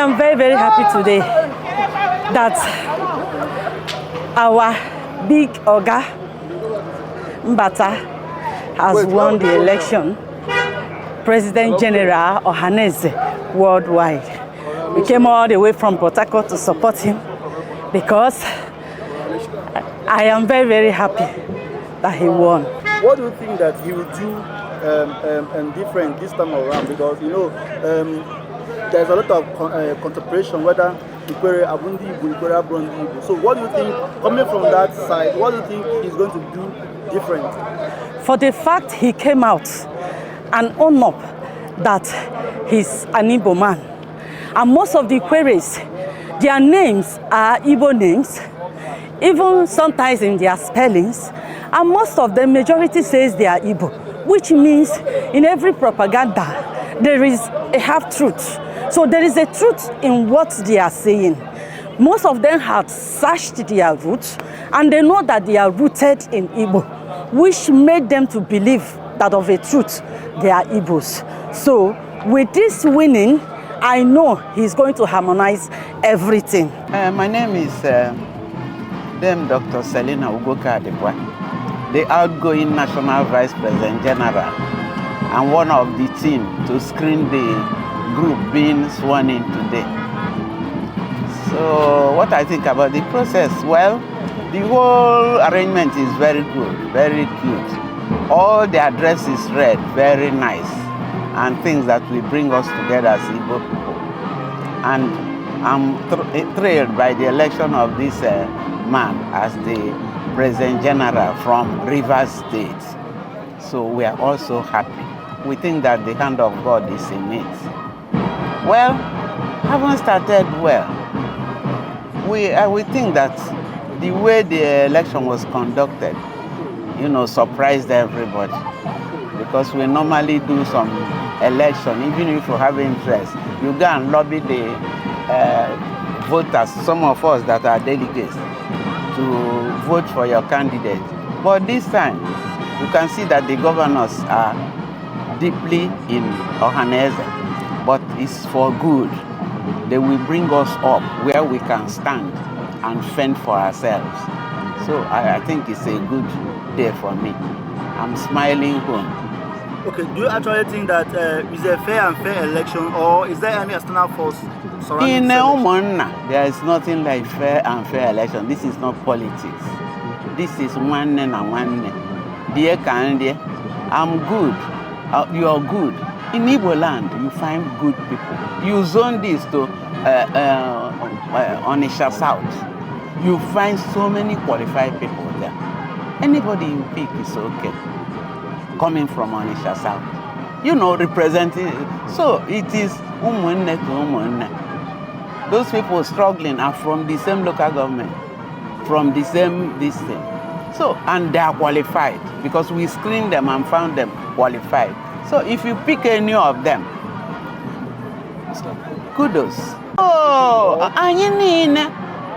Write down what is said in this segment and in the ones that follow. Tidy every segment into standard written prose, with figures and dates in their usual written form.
am very, very happy today that our big Oga Mbata has won the election. President General Ohanaeze worldwide. We came all the way from Port Harcourt to support him because I am very, very happy that he won. What do you think that he will do different this time around? Because you know there's a lot of contemplation whether Ikwere Abundibu, Ikwere Abundibu. So what do you think, coming from that side, what do you think he's going to do different? For the fact he came out and owned up that he's an Igbo man. And most of the Ikweres, their names are Igbo names, even sometimes in their spellings. And most of them, majority says they are Igbo, which means in every propaganda, there is a half-truth. So there is a truth in what they are saying. Most of them have searched their roots, and they know that they are rooted in Igbo, which made them to believe that of a truth, they are Igbos. So with this winning, I know he's going to harmonize everything. My name is Dr. Selina Ugoka Adebwa, the outgoing National Vice President General, and one of the team to screen the group being sworn in today. So what I think about the process? Well, the whole arrangement is very good, very cute. All the address is read, very nice, and things that will bring us together as Igbo people. And I'm thrilled by the election of this man as the President General from Rivers State. So we are also happy. We think that the hand of God is in it. Well, haven't started well. We think that the way the election was conducted, you know, surprised everybody. Because we normally do some election, even if you have interest, you go and lobby the voters, some of us that are delegates, to vote for your candidate. But this time, you can see that the governors are deeply in Ohaneze, but it's for good. They will bring us up where we can stand and fend for ourselves. So I think it's a good day for me. I'm smiling home. Okay, do you actually think that is a fair and fair election, or is there any external force surrounding In this Omona, there is nothing like fair and fair election. This is not politics. This is one and one. Dear Candy, I'm good. You are good. In Igbo land, you find good people. You zone this to Onitsha South. You find so many qualified people there. Anybody you pick is okay. Coming from Onitsha South. You know, representing. So it is Umunne to Umunne. Those people struggling are from the same local government, from the same thing. So, and they are qualified because we screened them and found them qualified. So if you pick any of them, kudos. Oh, anyị niile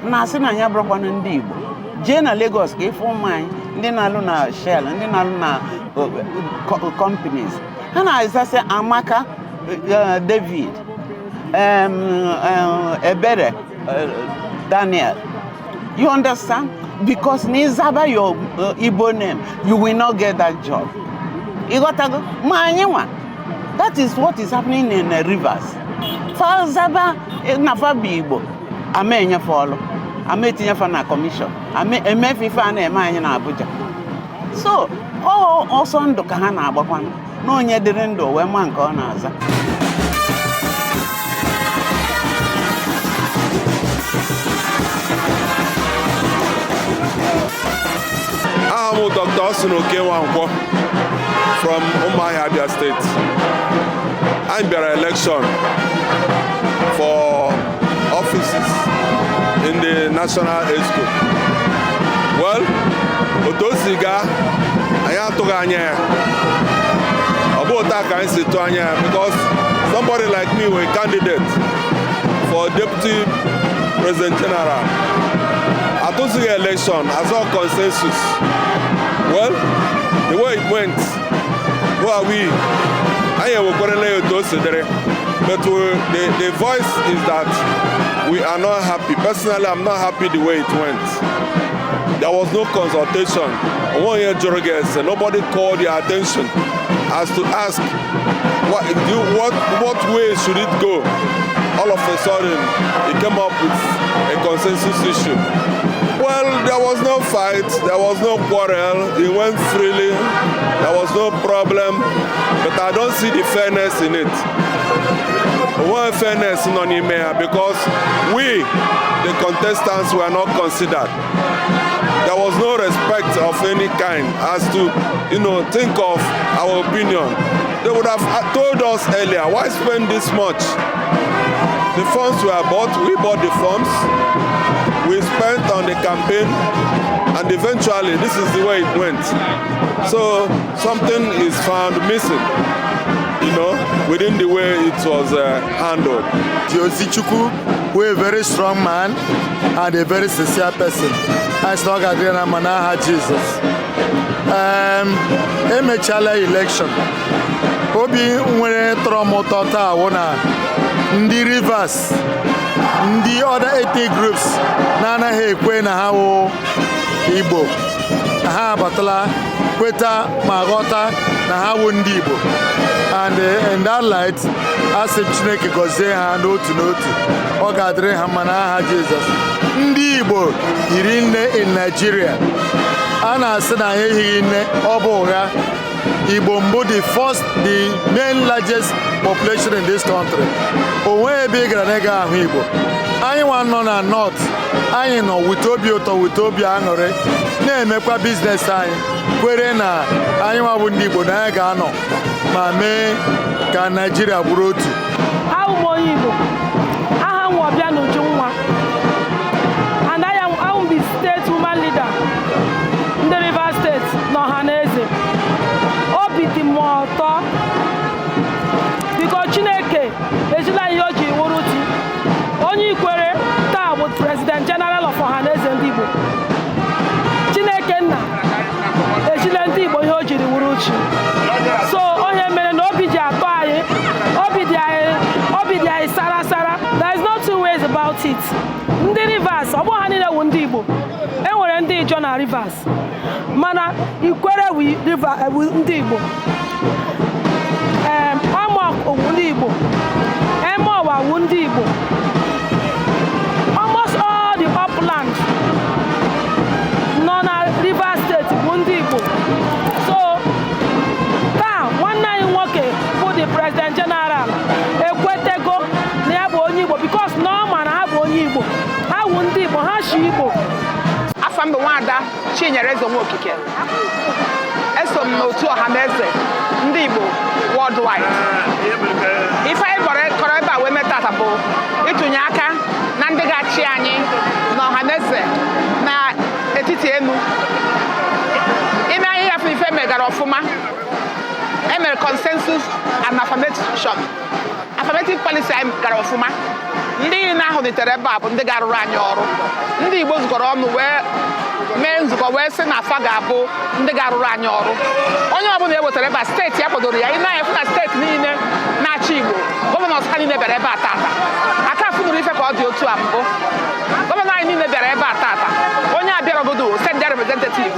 na-asị na ya bụrụkwa ndị Igbo. Jee na Lagos ka ịfụ ụmụ anyị ndị na-alụ na Shell, ndị na-alụ na companies. Ha na-azasị Amaka, David, Ebere, Daniel. You understand? Because Nizaba your Igbo name, you will not get that job. That is what is happening in the rivers. Falzaba nafabi Igbo. Amenya follow. Ametinya fa na commission. Emefi fa na ema na Abuja. So, also ndo ka ha na agbakwa. Na onye dịrị ndụ wee ma nke ọ na-aza. I'm Dr. Osunokewangwo from Umuahia, Abia State. I'm being election for offices in the National Exco. Well, Otosiga, I have to go about that kind of situation because somebody like me was a candidate for Deputy President General. I don't see the election as all consensus. Well, the way it went, who are we? I am going to But the voice is that we are not happy. Personally, I'm not happy the way it went. There was no consultation. 1 year Jorges, and nobody called their attention as to ask what way should it go. All of a sudden, it came up with a consensus issue. Well, there was no fight, there was no quarrel, it went freely, there was no problem, but I don't see the fairness in it. One fairness in Onimea because we, the contestants, were not considered. There was no respect of any kind as to, think of our opinion. They would have told us earlier, why spend this much? The funds were bought, we bought the funds, we spent on the campaign, and eventually this is the way it went. So something is found missing, within the way it was handled. Josichuku, who is a very strong man and a very sincere person. I saw Gadriana Manaha Jesus. Emechala election. Obi nwere tromotota wona ndi rivers ndi other ethnic groups na anaghị ekwe na ha wụ Igbo ha abatala kweta ma ghọta na ha wụ ndị Igbo and in that light asị Chineke gọzie ha n'otu n'otu ọ ga-adịrị ha mma n'aha Jizọs. Ndị Igbo hiri nne in Nigeria a na-asị na ha ehighị nne ọ bụ ụgha. Igbo mbụ the main largest population in this country. Onwe ebe ị gara na ịga ahụ Igbo. Anyị nwa nọ na north, anyị nọ wit obi ụtọ wit obi aṅụrị na-emekwa biznes anyị kwere na anyị nwa bụ ndị Igbo na anyị ga-anọ ma mee ka Nigeria bụrụ otu. Ahụ m onye Igbo, aha m ọbịa n'uju nwa, and I am the state woman leader in the Rivers State na Ohanaeze. Obi dị m ụtọ biko Chineke ejila ihe o ji wụrụ ti onye ikwere taa bụ President General of Ohanaeze Ndigbo. Chineke nna ejila ndị Igbo ihe o jiri wụrụ chi. So onye mere na obi ji atọ anyị, obi dị anyị sara sara. There is no two ways about it. Ndị Rivers ọ bụ ha niile wụ ndị Igbo. E nwere ndị Ijo na Rivers, mana ikwere wu ndị Igbo. Amok wu ndị Igbo. Emowa wu ndị Igbo. Almost all the upland nọ na Rivers State bụ ndị Igbo. So taa nwanne anyị nwoke bụ the President General ekwetego na ya bụ onye Igbo because na ọ ma na ha bụ onye Igbo. Ha wu ndị Igbo, ha shi Igbo. Afọ mbụ nwada Chinyere Eze Nwokike. Eso m n'otu Ohanaeze ndị Igbo worldwide. Ife anyị kọrọ ebe a wee metata bụ ịtụnye aka na ndị ga-achị anyị na Ohanaeze na etiti enu. Ime anyị ya ife megara ọfụma. Emere consensus and affirmative policy anyị gara ọfụma. Ndị na-ahụ nitere ebe a bụ ndị ga-arụrụ anyị ọrụ. Ndị Igbo zukọrọ ọnụ wee mee nzukọ wee sị na afa ga-abụ ndị ga-arụrụ anyị ọrụ. Onye ọbụla ewetara ebe a steeti ya kwadoro ya. Ị na-efu na steeti niile na-achị Igbo gọvanọs ha niile bịara ebe a tata. Aka afụnụrụ ife ka ọ dị otu a mbụ. Gọvanọ anyị niile bịara ebe a tata. Onye a bịara obodo send their representative.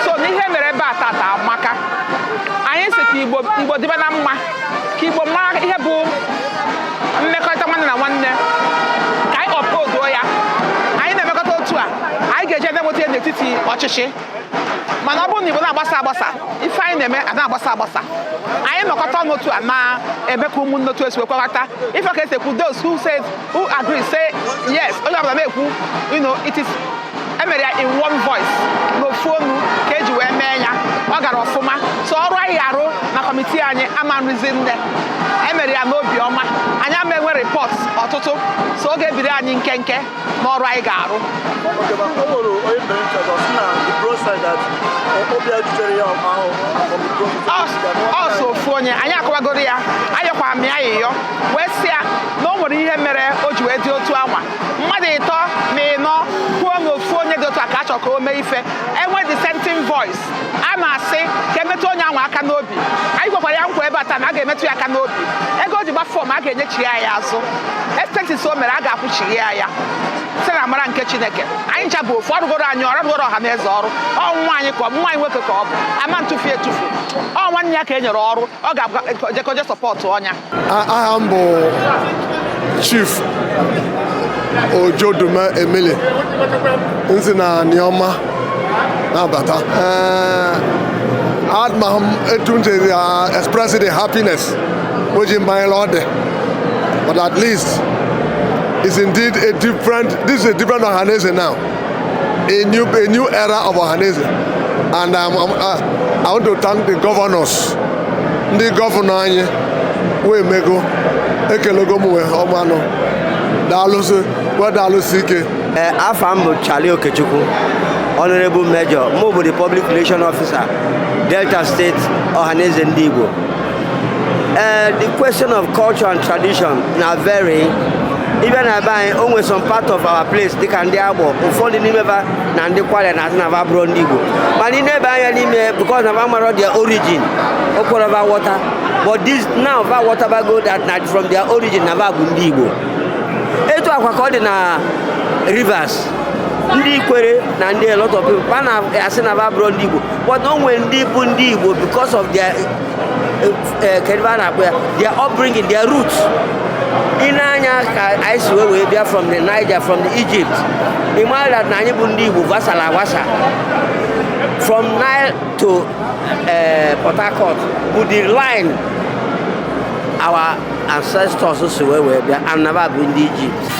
So n'ihe mere ebe a tata amaka. Anyị sị ka Igbo dịba na mma, ka Igbo mara ihe bụ mmekọrịta nwanne na nwanne, ka anyị ọpụoduo ya. Anyị na-emekọta otu a, anyị ga-eje emepụta n'etiti ọchịchị. Mana ọ bụrụ na Igbo na-agbasa agbasa, ife anyị na-eme a na-agbasa agbasa. Anyị nọkọta ọnụ otu a na-eme ka ụmụnne otu esi wekwata. Ife ka esi ekwu, those who agree say yes, onye ọbụla na-ekwu, it is emere ya in one voice n'ofu onu ka eji wee mee ya. Ọ gara ọfụma. So ọrụ anyị arụ na kọmitii anyị ama nrizi nne emere ya n'obi ọma. Anyị ama enwe report support ọtụtụ so oge ebiri anyị nkenke n'ọrụ anyị ga-arụ. Ọsọ ofu onye anyị akọwagoro ya anyakwa m ya ịyọ wee sị ya na o nwere ihe mere o ji wee dị otu anwa mmadụ ịtọ ma ịnọ kwuo na ofu onye dị otu a ka a chọrọ ka o mee ife enwe dissenting voice a na-asị ka emetụ onye anwa aka n'obi. Anyị gwakwara ya nkwa ebe a taa na a ga-emetụ ya aka n'obi ego o ji gba fọm a ga-enyechi ya azụ expenses o mere a ga-akwụchighi ya site na amara nke Chineke. Anyị ncha bụ ofu ọrụgoro anyị ọrụgoro Ọhaneze ọrụ ọnwa anyị ka ọ bụ nwa anyị nwoke ka ọ bụ ama ntụfu etufu ọ nwanne ya ka e nyere ọrụ ọ ga-ejekoje sọpọtụ ọnya. Aha m bụ Chief Ojodume Emily nsi na Nioma na-abata adma etu m ji express the happiness o ji mbanyere ọ dị but at least it's indeed this is a different Ohanaeze now, a new era of Ohanaeze, and I want to thank the governors, the governor anyị wee mego ekelego m wee ọmanụ daalụsị wee daalụsị ike. Afọ m bụ Charlie Okechukwu, Honorable Major, m bụ the Public Relations Officer, Delta State Ohaneze Ndigbo. The question of culture and tradition na very even by only some part of our place they can Ndigbo ụfọdụ n'ime ba na ndị Kwale na Nava bro Ndigbo mana ị na-ebe anya n'ime because of our their origin okporo water but this now va water go that not from their origin Nava bụ Ndigbo etu akwa ka ọ dị na rivers ndị Ikwere na ndị a lot of people pana asị Nava bro Ndigbo but no when ndị bụ Ndigbo because of their their upbringing, their roots. In Anya, I swear we are from the Niger, from the Egypt. In Mala, Nanibundi, Vasala Wasa. From Nile to Port Harcourt, with the line, our ancestors also were and never been in Egypt.